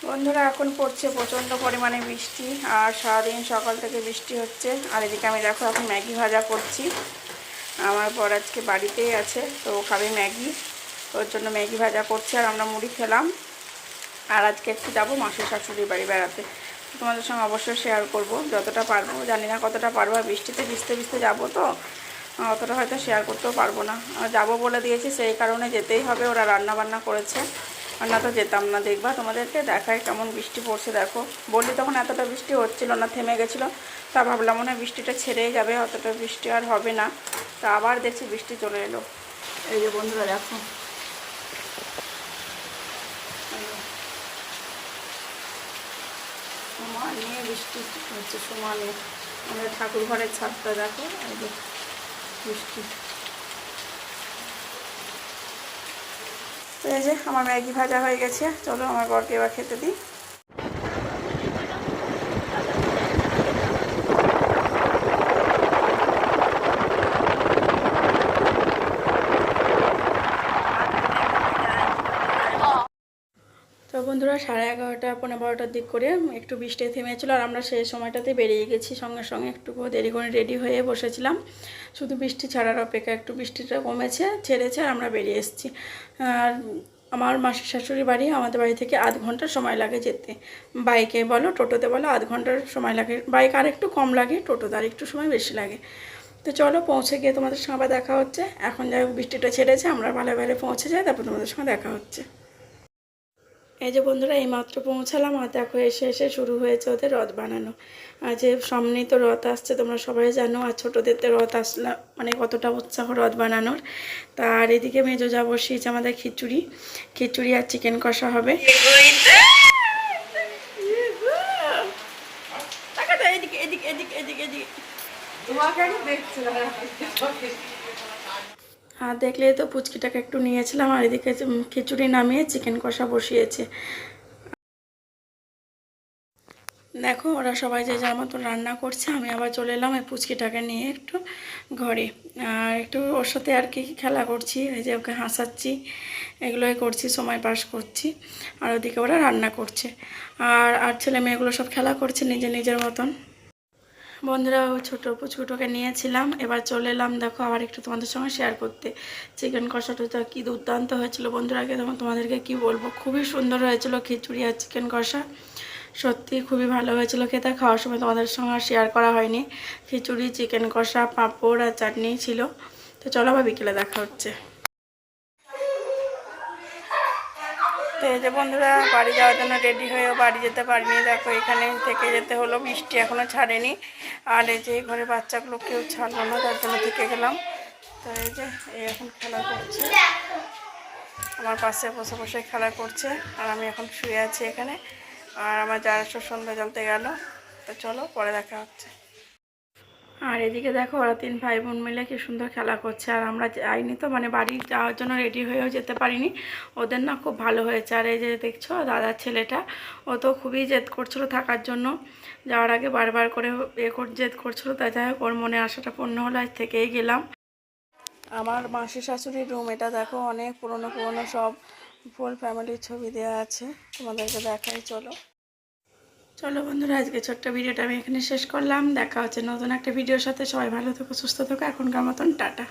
বন্ধুরা এখন পড়ছে প্রচণ্ড পরিমাণে বৃষ্টি, আর সারাদিন সকাল থেকে বৃষ্টি হচ্ছে। আর এদিকে আমি দেখো এখন ম্যাগি ভাজা করছি। আমার বর আজকে বাড়িতেই আছে, তো খাবে ম্যাগি, ওর জন্য ম্যাগি ভাজা করছি। আর আমরা মুড়ি খেলাম। আর আজকে একটু যাবো মাসির শাশুড়ির বাড়ি বেড়াতে, তোমাদের সঙ্গে অবশ্যই শেয়ার করব যতটা পারবো। জানি না কতটা পারবো, বৃষ্টিতে ভিজতে ভিজতে যাবো, তো অতটা হয়তো শেয়ার করতেও পারবো না। যাবো বলে দিয়েছি, সেই কারণে যেতেই হবে। ওরা রান্না বান্না করেছে, আর না তো যেতাম না। দেখবা তোমাদেরকে দেখায় কেমন বৃষ্টি পড়ছে। দেখো বললি তখন এতটা বৃষ্টি হচ্ছিল না, থেমে গেছিলো। তা ভাবলাম মনে হয় বৃষ্টিটা ছেড়েই যাবে, অতটা বৃষ্টি আর হবে না। তা আবার দেখছি বৃষ্টি চলে এলো। এই যে বন্ধুরা দেখো, সমানে বৃষ্টি হচ্ছে, সমানে। আমাদের ঠাকুর ঘরের ছাদটা দেখো, এই যে বৃষ্টি। তো এই যে আমার ম্যাগি ভাজা হয়ে গেছে, চলো আমার বরকে এবার খেতে দিই। তো বন্ধুরা 11:30 11:15টার দিক করে একটু বৃষ্টি থেমেছিল, আর আমরা সেই সময়টাতে বেরিয়ে গেছি। সঙ্গে সঙ্গে একটু দেরি করে রেডি হয়ে বসেছিলাম, শুধু বৃষ্টি ছাড়ার অপেক্ষা। একটু বৃষ্টিটা কমেছে, ছেড়েছে, আর আমরা বেরিয়ে এসেছি। আর আমার মাসির শাশুড়ির বাড়ি আমাদের বাড়ি থেকে আধ ঘন্টার সময় লাগে যেতে। বাইকে বলো টোটোতে বলো আধ ঘন্টার সময় লাগে। বাইক আর একটু কম লাগে, টোটোতে আর একটু সময় বেশি লাগে। তো চলো পৌঁছে গিয়ে তোমাদের সঙ্গে আবার দেখা হচ্ছে। এখন যাই হোক বৃষ্টিটা ছেড়েছে, আমরা ভালো ভালো পৌঁছে যাই, তারপর তোমাদের সঙ্গে দেখা হচ্ছে। এই যে বন্ধুরা এইমাত্র পৌঁছালাম, আর দেখো এসে এসে শুরু হয়েছে ওদের রথ বানানো। আর যে সামনেই তো রথ আসছে, তোমরা সবাই জানো। আর ছোটোদের তো রথ আসলে মানে কতটা উৎসাহ রথ বানানোর। তার এদিকে মেজো যা বসিয়েছে আমাদের খিচুড়ি, খিচুড়ি আর চিকেন কষা হবে। এদিকে এদিকে এদিকে এদিকে এদিকে আর দেখলে তো পুচকিটাকে একটু নিয়েছিলাম। আর এদিকে খিচুড়ি নামিয়ে চিকেন কষা বসিয়েছে। দেখো ওরা সবাই যে যার মতো রান্না করছে, আমি আবার চলে এলাম এই পুচকিটাকে নিয়ে একটু ঘরে। আর একটু ওর সাথে আর কি খেলা করছি, এই যে ওকে হাসাচ্ছি, এগুলোই করছি, সময় পাস করছি। আর ওদিকে ওরা রান্না করছে, আর আর ছেলে মেয়েগুলো সব খেলা করছে নিজের নিজের মতন। বন্ধুরা ও ছোটো পুচকুটোকে নিয়েছিলাম, এবার চলে এলাম দেখো আবার একটু তোমাদের সঙ্গে শেয়ার করতে। চিকেন কষাটা কি দুর্দান্ত হয়েছিল বন্ধুরা, আগে তোমাদেরকে কি বলবো, খুবই সুন্দর হয়েছিল খিচুড়ি আর চিকেন কষা। সত্যি খুবই ভালো হয়েছিল খেতে। খাওয়ার সময় তোমাদের সঙ্গে শেয়ার করা হয়নি। খিচুড়ি, চিকেন কষা, পাঁপড় আর চাটনি ছিল। তো চলো আবার বিকেলে দেখা হচ্ছে। তো এই যে বন্ধুরা বাড়ি যাওয়ার জন্য রেডি হয়েও বাড়ি যেতে পারিনি। দেখো এখানে থেকে যেতে হলো, বৃষ্টি এখনও ছাড়েনি। আর এই যে ঘরে বাচ্চাগুলো কেউ ছাড়লো না, তার জন্য থেকে গেলাম। তো এই যে এখন খেলা করছে, আমার পাশে বসে বসে খেলা করছে, আর আমি এখন শুয়ে আছি এখানে। আর আমার যারা সব সন্ধ্যা জ্বলতে গেল। তো চলো পরে দেখা হচ্ছে। আর এদিকে দেখো ওরা 3 ভাই বোন মিলে কি সুন্দর খেলা করছে। আর আমরা যাইনি তো, মানে বাড়ি যাওয়ার জন্য রেডি হয়েও যেতে পারিনি। ওদের না খুব ভালো হয়েছে। আর এই যে দেখছো দাদার ছেলেটা, ও তো খুবই জেদ করছিল থাকার জন্য। যাওয়ার আগে বারবার করে জেদ করছিল, তাই যাই হোক ওর মনে আশাটা পূর্ণ হলো, আজ থেকেই গেলাম। আমার মাসি শাশুড়ির রুম এটা দেখো, অনেক পুরনো পুরনো সব ফুল ফ্যামিলির ছবি দেওয়া আছে, তোমাদেরকে দেখাই। চলো চলো বন্ধুরা আজকে ছোট্ট ভিডিওটা আমি এখানে শেষ করলাম। দেখা হচ্ছে নতুন একটা ভিডিওর সাথে। সবাই ভালো থেকো, সুস্থ থেকো। এখনকার মতন টাটা।